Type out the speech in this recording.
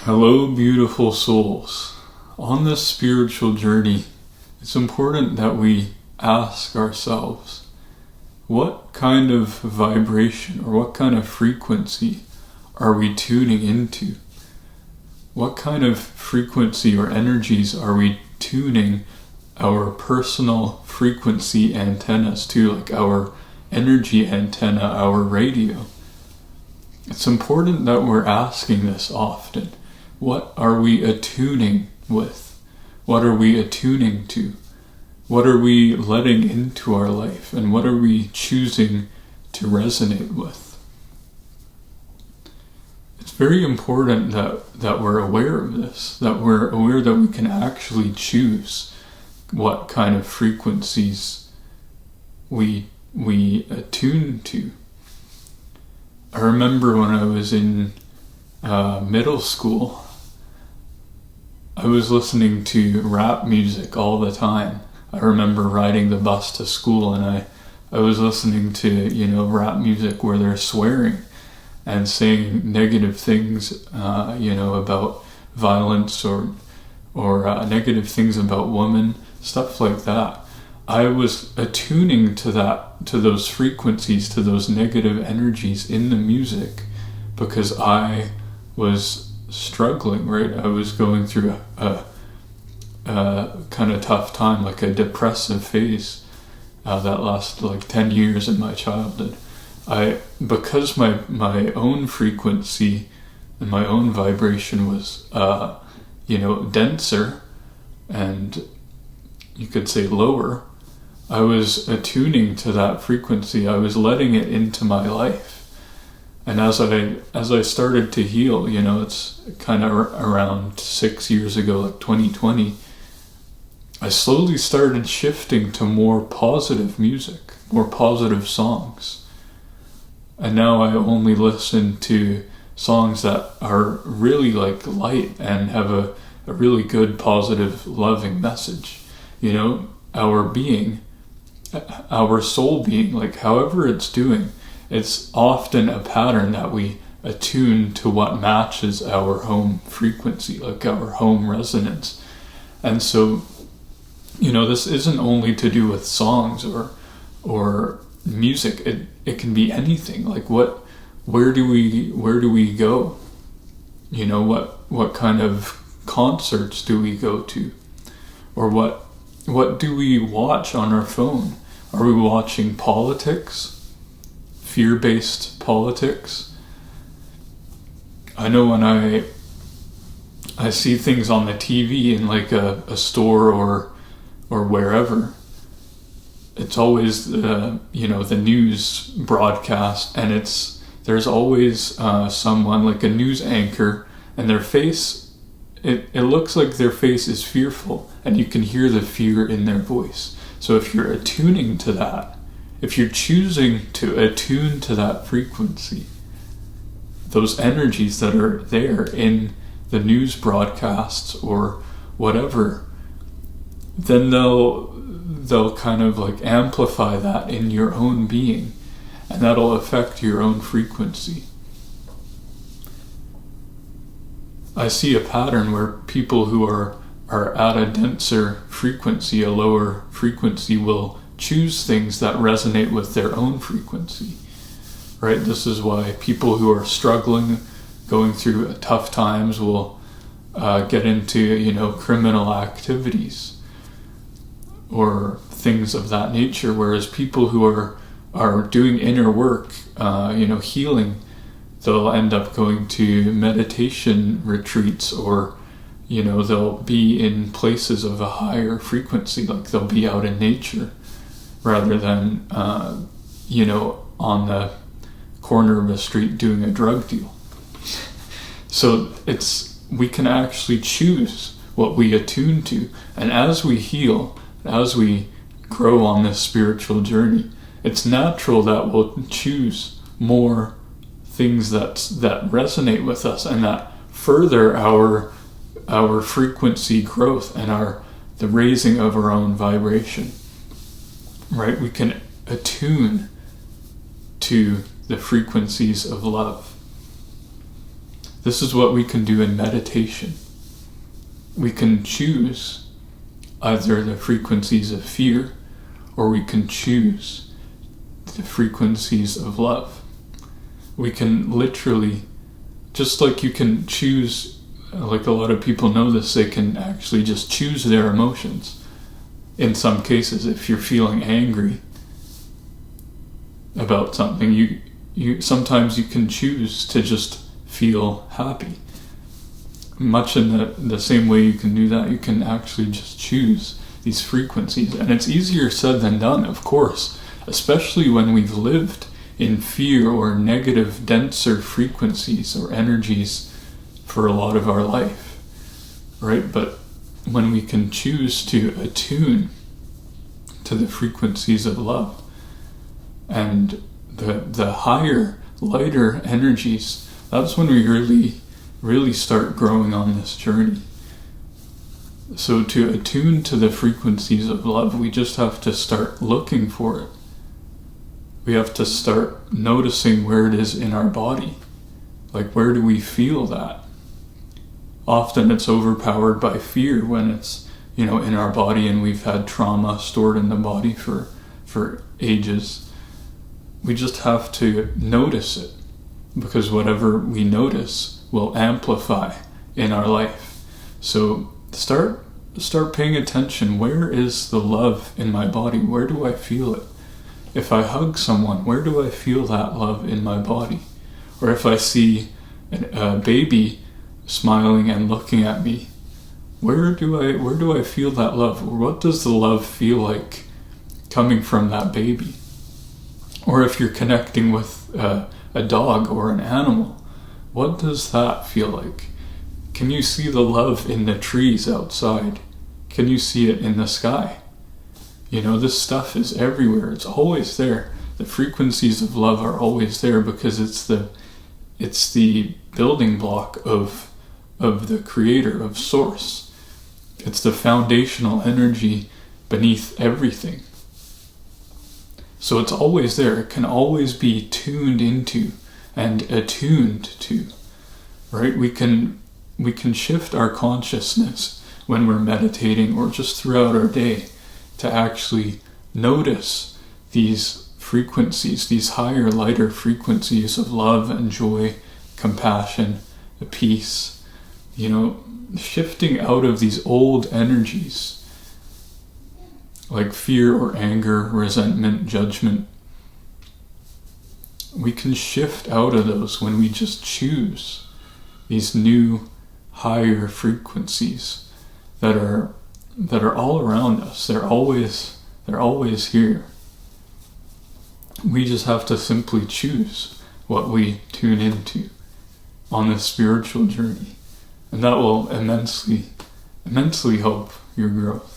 Hello, beautiful souls. On this spiritual journey, it's important that we ask ourselves, what kind of vibration or what kind of frequency are we tuning into? What kind of frequency or energies are we tuning our personal frequency antennas to, like our energy antenna, our radio? It's important that we're asking this often. What are we attuning with? What are we attuning to? What are we letting into our life? And what are we choosing to resonate with? It's very important that we're aware of this, that we're aware that we can actually choose what kind of frequencies we attune to. I remember when I was in middle school, I was listening to rap music all the time. I remember riding the bus to school and I was listening to, rap music where they're swearing and saying negative things, about violence or negative things about women, stuff like that. I was attuning to those frequencies, to those negative energies in the music because I was struggling, right? I was going through a kind of tough time, like a depressive phase that lasted like 10 years in my childhood. Because my own frequency and my own vibration was, denser and you could say lower, I was attuning to that frequency. I was letting it into my life. And as I started to heal, it's kind of around 6 years ago, like 2020, I slowly started shifting to more positive music, more positive songs. And now I only listen to songs that are really like light and have a really good, positive, loving message. Our being, our soul being, like however it's doing, it's often a pattern that we attune to what matches our home frequency, like our home resonance. And so, this isn't only to do with songs or music. It can be anything. Like where do we go? What kind of concerts do we go to? Or what do we watch on our phone? Are we watching politics? Fear-based politics? I know when I see things on the TV in like a store or wherever, it's always the news broadcast, and there's always someone like a news anchor, and their face, it looks like their face is fearful, and you can hear the fear in their voice. So if you're attuning to that, if you're choosing to attune to that frequency, those energies that are there in the news broadcasts or whatever, then they'll kind of like amplify that in your own being, and that'll affect your own frequency. I see a pattern where people who are at a denser frequency, a lower frequency, will choose things that resonate with their own frequency, right? This is why people who are struggling, going through tough times, will get into, criminal activities or things of that nature, whereas people who are doing inner work, healing, they'll end up going to meditation retreats, or they'll be in places of a higher frequency, like they'll be out in nature rather than on the corner of a street doing a drug deal. So we can actually choose what we attune to, and as we heal, as we grow on this spiritual journey, it's natural that we'll choose more things that resonate with us and that further our frequency growth and the raising of our own vibration. Right? We can attune to the frequencies of love. This is what we can do in meditation. We can choose either the frequencies of fear, or we can choose the frequencies of love. We can literally, just like you can choose, like a lot of people know this, they can actually just choose their emotions. In some cases, if you're feeling angry about something, you sometimes you can choose to just feel happy. Much in the same way you can do that, you can actually just choose these frequencies. And it's easier said than done, of course, especially when we've lived in fear or negative, denser frequencies or energies for a lot of our life, right? But when we can choose to attune to the frequencies of love and the higher, lighter energies, that's when we really start growing on this journey. So to attune to the frequencies of love, we just have to start looking for it. We have to start noticing where it is in our body. Like, where do we feel that? Often it's overpowered by fear when it's, in our body and we've had trauma stored in the body for ages. We just have to notice it, because whatever we notice will amplify in our life. So start paying attention. Where is the love in my body? Where do I feel it? If I hug someone, where do I feel that love in my body? Or if I see a baby smiling and looking at me, where do I feel that love? Or what does the love feel like coming from that baby? Or if you're connecting with a dog or an animal, what does that feel like? Can you see the love in the trees outside? Can you see it in the sky? This stuff is everywhere. It's always there. The frequencies of love are always there, because it's the building block of the creator, of source. It's the foundational energy beneath everything. So it's always there. It can always be tuned into and attuned to, right? We can shift our consciousness when we're meditating or just throughout our day to actually notice these frequencies, these higher, lighter frequencies of love and joy, compassion, peace, shifting out of these old energies like fear or anger, resentment, judgment. We can shift out of those when we just choose these new, higher frequencies that are all around us. They're always here. We just have to simply choose what we tune into on this spiritual journey, and that will immensely help your growth.